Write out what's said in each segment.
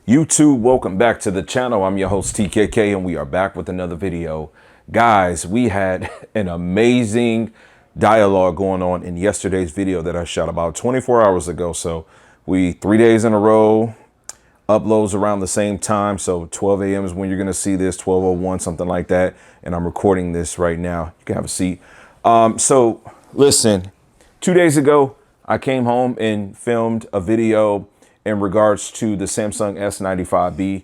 YouTube, welcome back to the channel. I'm your host TKK and we are back with another video. Guys, we had an amazing dialogue going on in yesterday's video that I shot about 24 hours ago. So 3 days in a row, uploads around the same time. So 12 a.m. is when you're gonna see this, 12:01, something like that. And I'm recording this right now. You can have a seat. So listen, 2 days ago, I came home and filmed a video in regards to the Samsung S95B.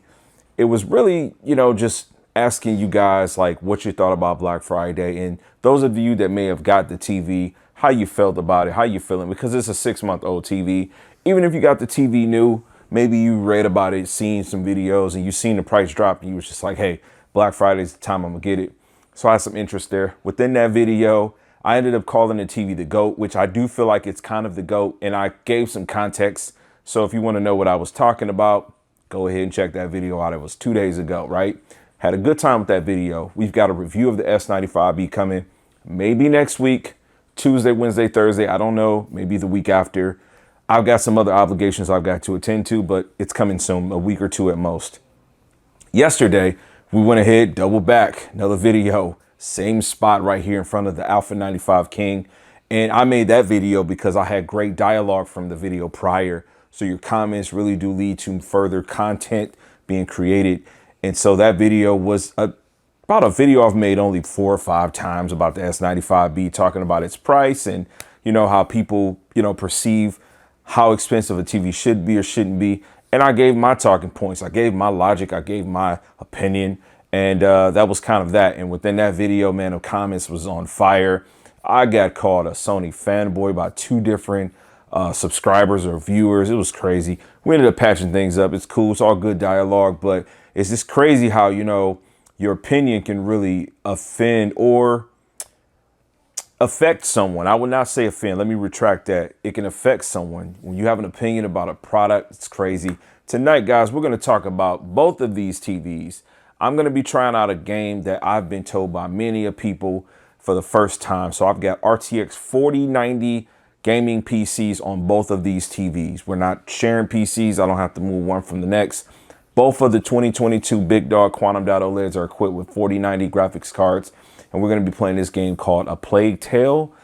It was really, just asking you guys like what you thought about Black Friday, and those of you that may have got the TV, how you felt about it, how you feeling, because it's a 6-month-old TV. Even if you got the TV new, maybe you read about it, seen some videos, and you seen the price drop, and you was just like, hey, Black Friday's the time I'm gonna get it. So I had some interest there. Within that video, I ended up calling the TV the GOAT, which I do feel like it's kind of the GOAT, and I gave some context. So if you want to know what I was talking about, go ahead and check that video out. It was 2 days ago, right? Had a good time with that video. We've got a review of the S95B coming maybe next week, Tuesday, Wednesday, Thursday. I don't know, maybe the week after. I've got some other obligations I've got to attend to, but it's coming soon, a week or two at most. Yesterday, we went ahead, double back, another video, same spot right here in front of the Alpha 95 King. And I made that video because I had great dialogue from the video prior. So your comments really do lead to further content being created. And so that video was about a video I've made only 4 or 5 times about the S95B, talking about its price and, how people, perceive how expensive a TV should be or shouldn't be. And I gave my talking points. I gave my logic. I gave my opinion. And that was kind of that. And within that video, man, the comments was on fire. I got called a Sony fanboy by 2 different subscribers or viewers. It was crazy. We ended up patching things up. It's cool. It's all good dialogue, but it's just crazy how, your opinion can really offend or affect someone. I would not say offend. Let me retract that. It can affect someone. When you have an opinion about a product, it's crazy. Tonight, guys, we're going to talk about both of these TVs. I'm going to be trying out a game that I've been told by many of people for the first time. So I've got RTX 4090 gaming PCs on both of these TVs. We're not sharing PCs. I don't have to move one from the next. Both of the 2022 Big Dog Quantum Dot OLEDs are equipped with 4090 graphics cards. And we're going to be playing this game called A Plague Tale.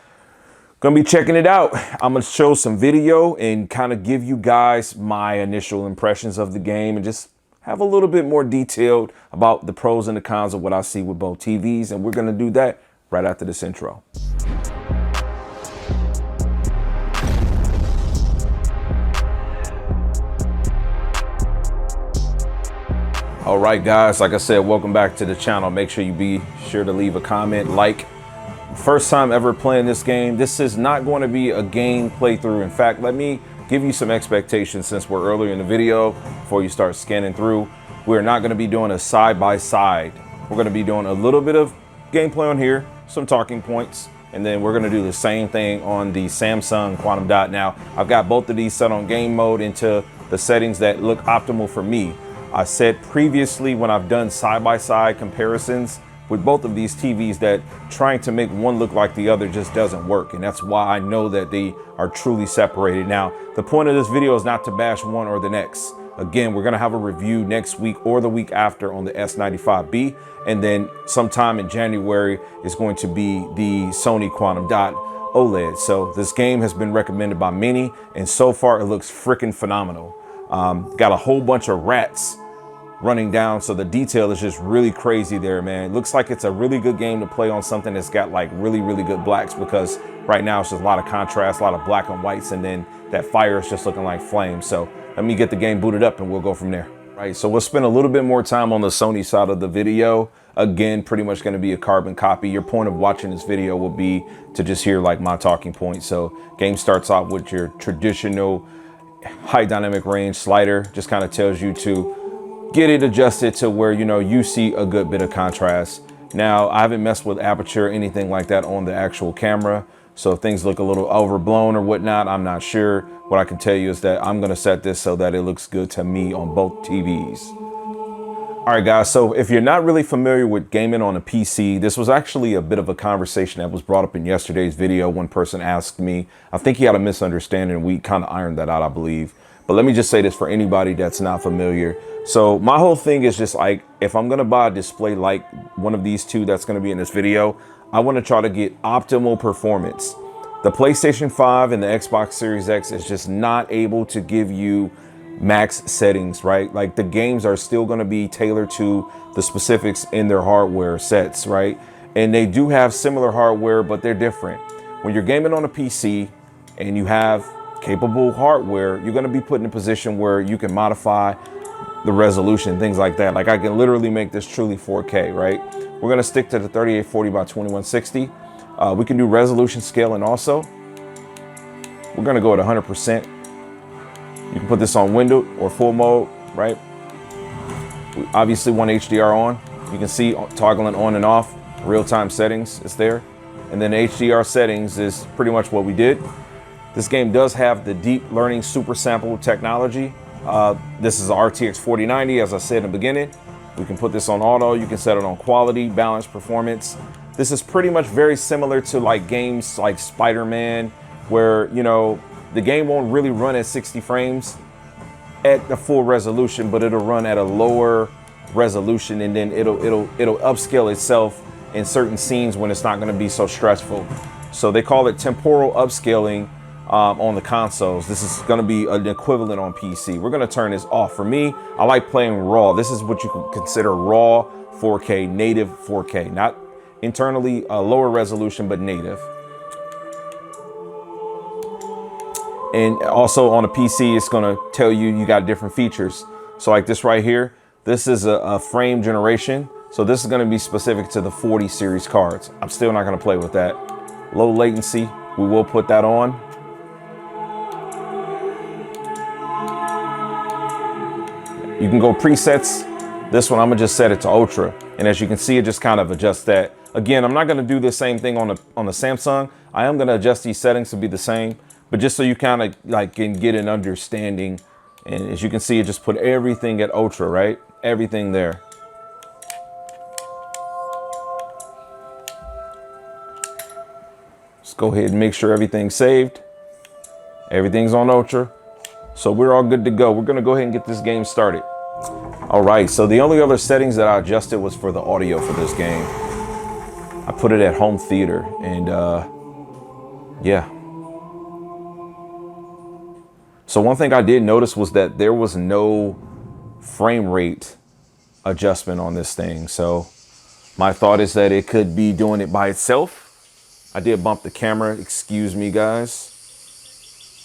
Going to be checking it out. I'm going to show some video and kind of give you guys my initial impressions of the game and just have a little bit more detailed about the pros and the cons of what I see with both TVs. And we're going to do that right after this intro. All right, guys, like I said, welcome back to the channel. Make sure you be sure to leave a comment, like. First time ever playing this game. This is not going to be a game playthrough. In fact, let me give you some expectations since we're earlier in the video before you start scanning through. We're not going to be doing a side-by-side. We're going to be doing a little bit of gameplay on here, some talking points, and then we're going to do the same thing on the Samsung Quantum Dot. Now, I've got both of these set on game mode into the settings that look optimal for me. I said previously when I've done side-by-side comparisons with both of these TVs that trying to make one look like the other just doesn't work. And that's why I know that they are truly separated. Now, the point of this video is not to bash one or the next. Again, we're gonna have a review next week or the week after on the S95B. And then sometime in January is going to be the Sony Quantum Dot OLED. So this game has been recommended by many, and so far it looks freaking phenomenal. Got a whole bunch of rats running down, so the detail is just really crazy there, man. It looks like it's a really good game to play on something that's got like really good blacks, because right now it's just a lot of contrast, a lot of black and whites, and then that fire is just looking like flames. So let me get the game booted up and we'll go from there. Right, so we'll spend a little bit more time on the Sony side of the video. Again, pretty much going to be a carbon copy. Your point of watching this video will be to just hear like my talking points. So game starts off with your traditional high dynamic range slider, just kind of tells you to get it adjusted to where you see a good bit of contrast. Now, I haven't messed with aperture or anything like that on the actual camera, so if things look a little overblown or whatnot, I'm not sure. What I can tell you is that I'm going to set this so that it looks good to me on both TVs. All right, guys, so if you're not really familiar with gaming on a PC, this was actually a bit of a conversation that was brought up in yesterday's video. One person asked me, I think he had a misunderstanding, and we kind of ironed that out, I believe. But let me just say this for anybody that's not familiar. So my whole thing is just like, if I'm gonna buy a display like one of these two that's gonna be in this video, I wanna try to get optimal performance. The PlayStation 5 and the Xbox Series X is just not able to give you max settings, right? Like the games are still gonna be tailored to the specifics in their hardware sets, right? And they do have similar hardware, but they're different. When you're gaming on a PC and you have capable hardware, you're going to be put in a position where you can modify the resolution, things like that. Like I can literally make this truly 4K, right? We're going to stick to the 3840 by 2160. We can do resolution scaling also. We're going to go at 100%. You can put this on window or full mode, right? We obviously want HDR on. You can see toggling on and off, real-time settings is there. And then HDR settings is pretty much what we did. This game does have the deep learning super sample technology. This is a RTX 4090, as I said in the beginning. We can put this on auto. You can set it on quality, balance, performance. This is pretty much very similar to like games like Spider-Man, where, you know, the game won't really run at 60 frames at the full resolution, but it'll run at a lower resolution, and then it'll upscale itself in certain scenes when it's not going to be so stressful. So they call it temporal upscaling on the consoles. This is going to be an equivalent on PC. We're going to turn this off. For me, I like playing raw. This is what you could consider raw 4K, native 4K, not internally lower resolution, but native. And also on a PC, it's going to tell you you got different features. So like this right here, this is a frame generation. So this is going to be specific to the 40 series cards. I'm still not going to play with that. Low latency, we will put that on. You can go presets. This one, I'm gonna just set it to ultra. And as you can see, it just kind of adjusts that. Again, I'm not gonna do the same thing on the Samsung. I am gonna adjust these settings to be the same, but just so you kind of like can get an understanding. And as you can see, it just put everything at ultra, right? Everything there. Let's go ahead and make sure everything's saved. Everything's on ultra. So we're all good to go. We're gonna go ahead and get this game started. All right, so the only other settings that I adjusted was for the audio for this game. I put it at home theater, and yeah. So one thing I did notice was that there was no frame rate adjustment on this thing. So my thought is that it could be doing it by itself. I did bump the camera, excuse me guys.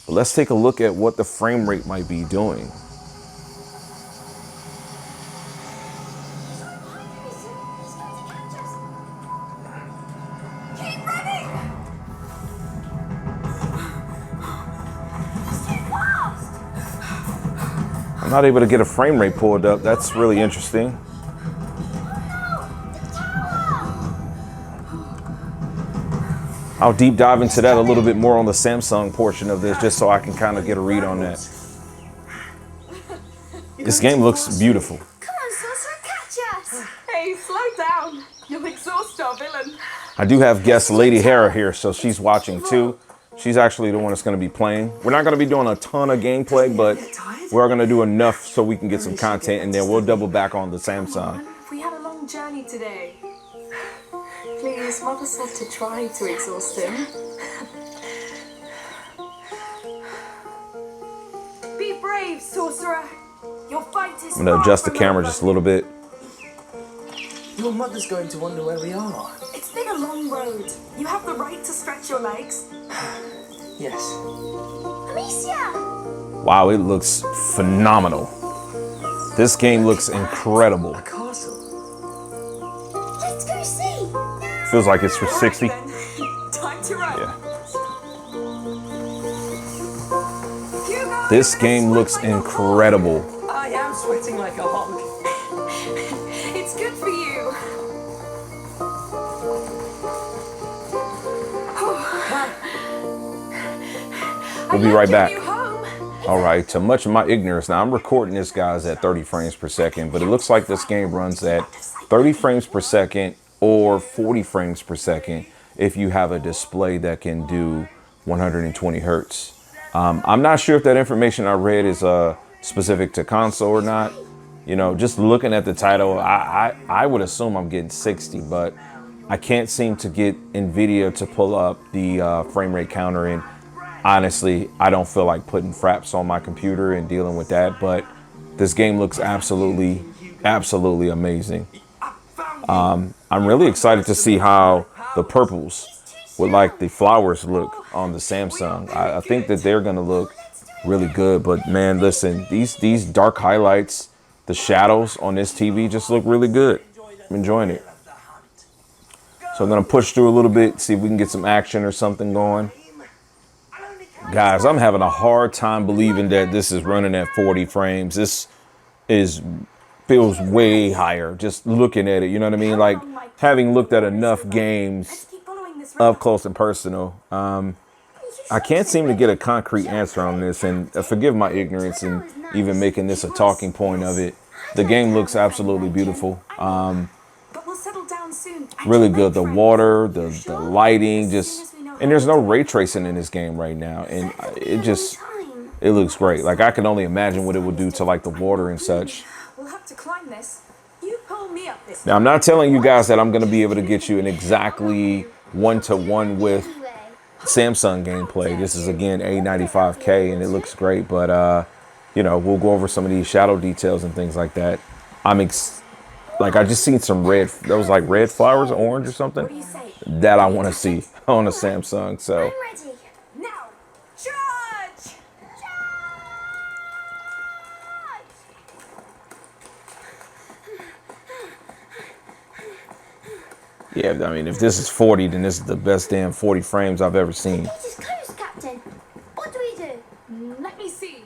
But let's take a look at what the frame rate might be doing. I'm not able to get a frame rate pulled up. That's really interesting. I'll deep dive into that a little bit more on the Samsung portion of this, just so I can kind of get a read on that. This game looks beautiful. Come on, Sorcerer, catch us! Hey, slow down. You'll exhaust our villain. I do have guest Lady Hera here, so she's watching too. She's actually the one that's going to be playing. We're not going to be doing a ton of gameplay, but we're going to do enough so we can get some content, and then we'll double back on the Samsung. We had a long journey today. Please, Mother said to try to exhaust him. Be brave, Sorcerer. Your fight is I'm going to adjust the camera just a little bit. Your mother's going to wonder where we are. It's been a long road. You have the right to stretch your legs. Yes. Amicia! Wow, it looks phenomenal. This game looks incredible. A castle. Let's go see. Feels like it's for 60. Time to run. Yeah. This game looks incredible. I am sweating like a hog. It's good for you. We'll be right back. All right, to much of my ignorance, now I'm recording this, guys, at 30 frames per second, but it looks like this game runs at 30 frames per second or 40 frames per second if you have a display that can do 120 hertz. I'm not sure if that information I read is specific to console or not. You know, just looking at the title, I would assume I'm getting 60, but I can't seem to get NVIDIA to pull up the frame rate counter. And honestly, I don't feel like putting fraps on my computer and dealing with that. But this game looks absolutely, absolutely amazing. I'm really excited to see how the purples with like the flowers look on the Samsung. I think that they're gonna look really good. But man, listen, these dark highlights, the shadows on this TV just look really good. I'm enjoying it. So I'm gonna push through a little bit, see if we can get some action or something going. Guys, I'm having a hard time believing that this is running at 40 frames. This feels way higher just looking at it, you know what I mean? Like having looked at enough games up close and personal, I can't seem to get a concrete answer on this, and forgive my ignorance and even making this a talking point of it. The game looks absolutely beautiful. Really good. The water, the lighting, just, and there's no ray tracing in this game right now, and it looks great. Like I can only imagine what it would do to like the water and such. We'll have to climb this. You pull me up this. Now I'm not telling you guys that I'm going to be able to get you an exactly one-to-one with Samsung gameplay. This is again A95K and it looks great, but you know, we'll go over some of these shadow details and things like that. Like I just seen some red, those like red flowers, orange or something that I want to see on a Samsung. So I'm ready. Now, charge! yeah, I mean, if this is 40, then this is the best damn 40 frames I've ever seen. This is close, Captain. What do we do? Let me see.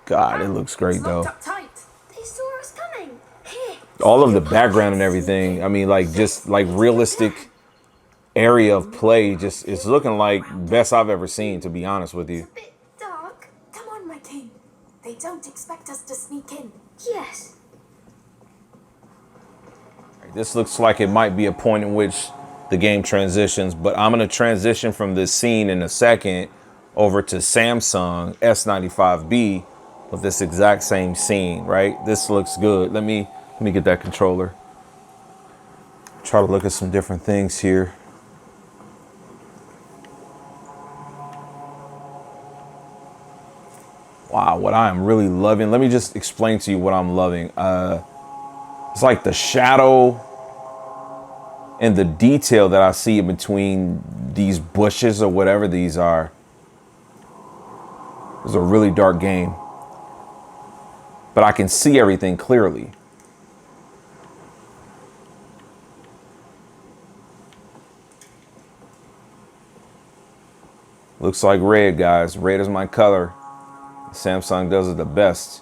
God, it looks great It's though. locked up tight. They saw us coming. Here. All of the background and everything. I mean, like just like realistic area of play. Just it's looking like best I've ever seen, to be honest with you. A bit dark. Come on, my king. They don't expect us to sneak in. Yes. This looks like it might be a point in which the game transitions, but I'm going to transition from this scene in a second over to Samsung S95B with this exact same scene, right? This looks good. Let me get that controller. Try to look at some different things here. Wow, what I am really loving. Let me just explain to you what I'm loving. It's like the shadow and the detail that I see in between these bushes or whatever these are. It's a really dark game, but I can see everything clearly. Looks like red, guys. Red is my color. Samsung does it the best.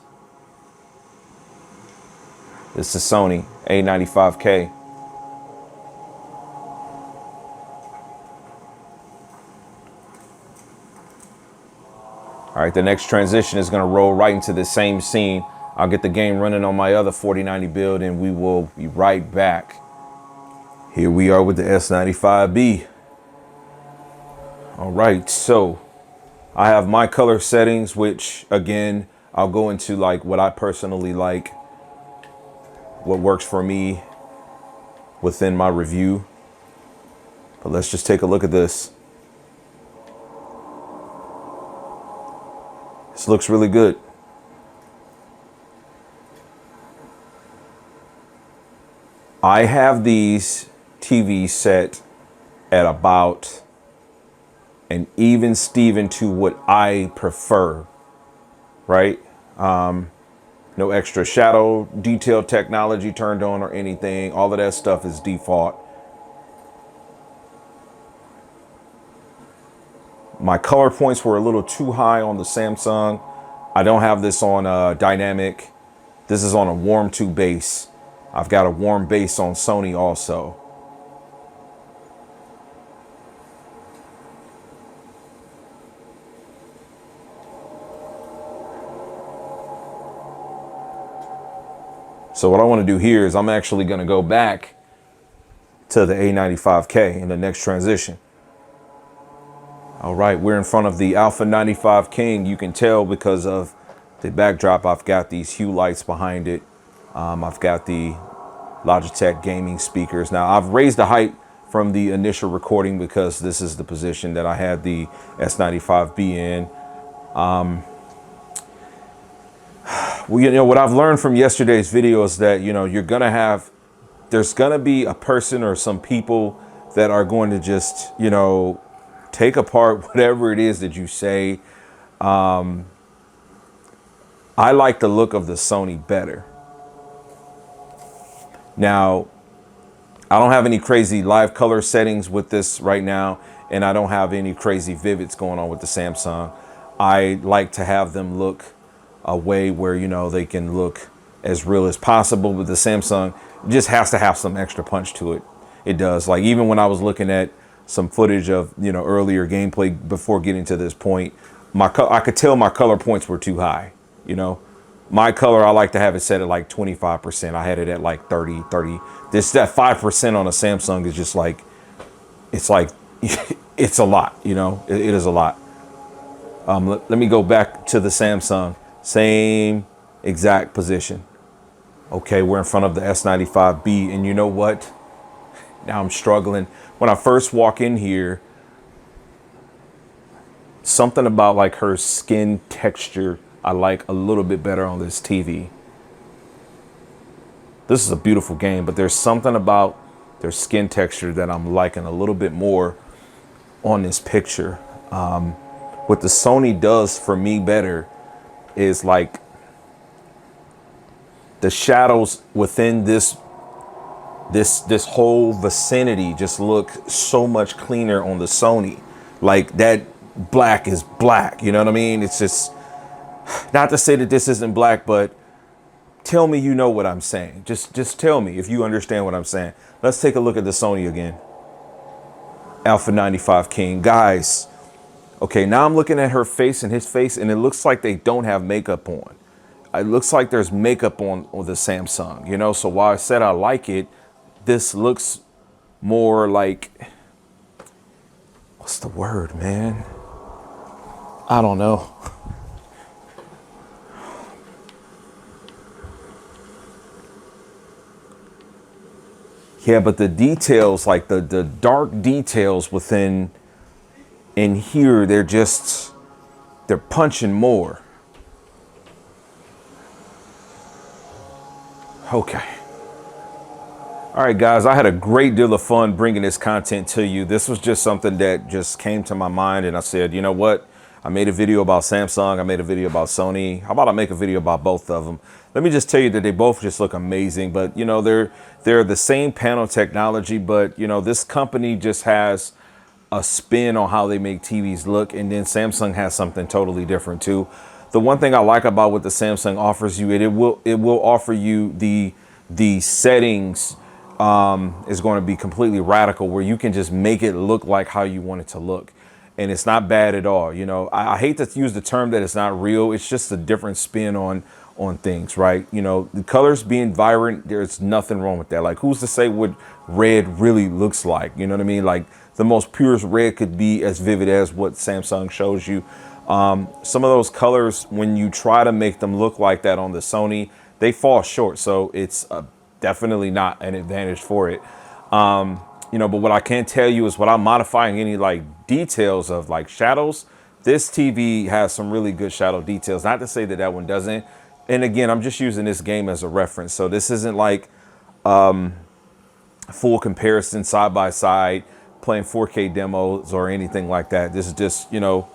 This is Sony A95K. All right, the next transition is going to roll right into the same scene. I'll get the game running on my other 4090 build and we will be right back. Here we are with the S95B. All right, so I have my color settings, which again, I'll go into like what I personally like, what works for me within my review. But let's just take a look at this. This looks really good. I have these TVs set at about an even Steven to what I prefer, right? No extra shadow detail technology turned on or anything. All of that stuff is default. My color points were a little too high on the Samsung. I don't have this on dynamic. This is on a warm to base. I've got a warm base on Sony also. So what I want to do here is I'm actually going to go back to the A95K in the next transition. All right, we're in front of the Alpha 95K. You can tell because of the backdrop, I've got these hue lights behind it. I've got the Logitech gaming speakers. Now, I've raised the height from the initial recording because this is the position that I had the S95B in. Well, you know, what I've learned from yesterday's video is that, you know, there's gonna be a person or some people that are going to just, you know, take apart whatever it is that you say. I like the look of the Sony better. Now, I don't have any crazy live color settings with this right now, and I don't have any crazy vivids going on with the Samsung. I like to have them look a way where, you know, they can look as real as possible. But the Samsung just has to have some extra punch to it. It does. Like, even when I was looking at some footage of, you know, earlier gameplay before getting to this point, I could tell my color points were too high. You know, my color, I like to have it set at like 25%. I had it at like 30. That 5% on a Samsung is just like, it's like, it's a lot, you know, it is a lot. Let me go back to the Samsung, same exact position. Okay, we're in front of the S95B, and you know what? Now I'm struggling. When I first walk in here, something about like her skin texture I like a little bit better on this TV. This is a beautiful game, but there's something about their skin texture that I'm liking a little bit more on this picture. What the Sony does for me better is like the shadows within this whole vicinity just look so much cleaner on the Sony. Like, that black is black, you know what I mean? It's just, not to say that this isn't black, but tell me you know what I'm saying. Just tell me if you understand what I'm saying. Let's take a look at the Sony again. Alpha 95K. Guys, okay, now I'm looking at her face and his face, and it looks like they don't have makeup on. It looks like there's makeup on the Samsung, you know? So while I said I like it, this looks more like, what's the word, man? I don't know. Yeah, but the details, like the dark details within in here, they're punching more. Okay. All right, guys, I had a great deal of fun bringing this content to you. This was just something that just came to my mind, and I said, you know what? I made a video about Samsung. I made a video about Sony. How about I make a video about both of them? Let me just tell you that they both just look amazing, but you know, they're the same panel technology, but you know, this company just has a spin on how they make TVs look, and then Samsung has something totally different too. The one thing I like about what the Samsung offers you, it will offer you the settings is going to be completely radical, where you can just make it look like how you want it to look. And it's not bad at all. You know, I hate to use the term that it's not real. It's just a different spin on things, right? You know, the colors being vibrant, there's nothing wrong with that. Like, who's to say what red really looks like? You know what I mean? Like, the most purest red could be as vivid as what Samsung shows you. Some of those colors, when you try to make them look like that on the Sony, they fall short. So it's definitely not an advantage for it. You know, but what I can tell you is, without modifying any like details of like shadows, this TV has some really good shadow details. Not to say that that one doesn't. And again, I'm just using this game as a reference. So this isn't like full comparison side by side, playing 4K demos or anything like that. This is just, you know,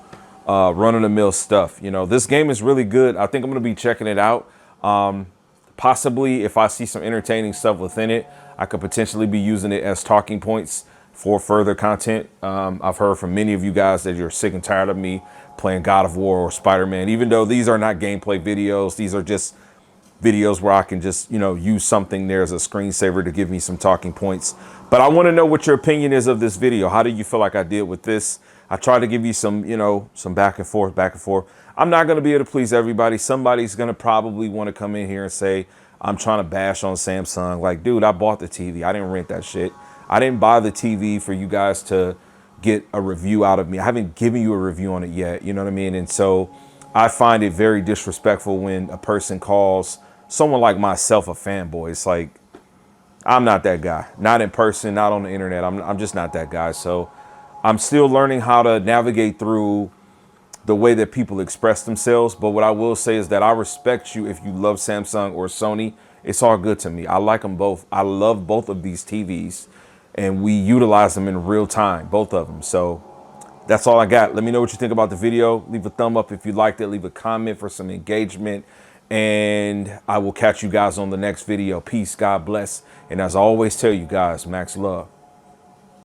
run-of-the-mill stuff. You know, this game is really good. I think I'm going to be checking it out. Possibly, if I see some entertaining stuff within it, I could potentially be using it as talking points for further content. I've heard from many of you guys that you're sick and tired of me playing God of War or Spider-Man, even though these are not gameplay videos. These are just videos where I can just, you know, use something there as a screensaver to give me some talking points. But I want to know what your opinion is of this video. How do you feel like I did with this? I tried to give you some, you know, some back and forth. I'm not going to be able to please everybody. Somebody's going to probably want to come in here and say, I'm trying to bash on Samsung. Like, dude, I bought the TV. I didn't rent that shit. I didn't buy the TV for you guys to get a review out of me. I haven't given you a review on it yet. You know what I mean? And so I find it very disrespectful when a person calls someone like myself a fanboy. It's like, I'm not that guy, not in person, not on the internet. I'm just not that guy. So I'm still learning how to navigate through the way that people express themselves. But what I will say is that I respect you if you love Samsung or Sony. It's all good to me. I like them both. I love both of these TVs and we utilize them in real time, both of them. So that's all I got. Let me know what you think about the video. Leave a thumb up if you liked it. Leave a comment for some engagement. And I will catch you guys on the next video. Peace. God bless. And as I always tell you guys, max love.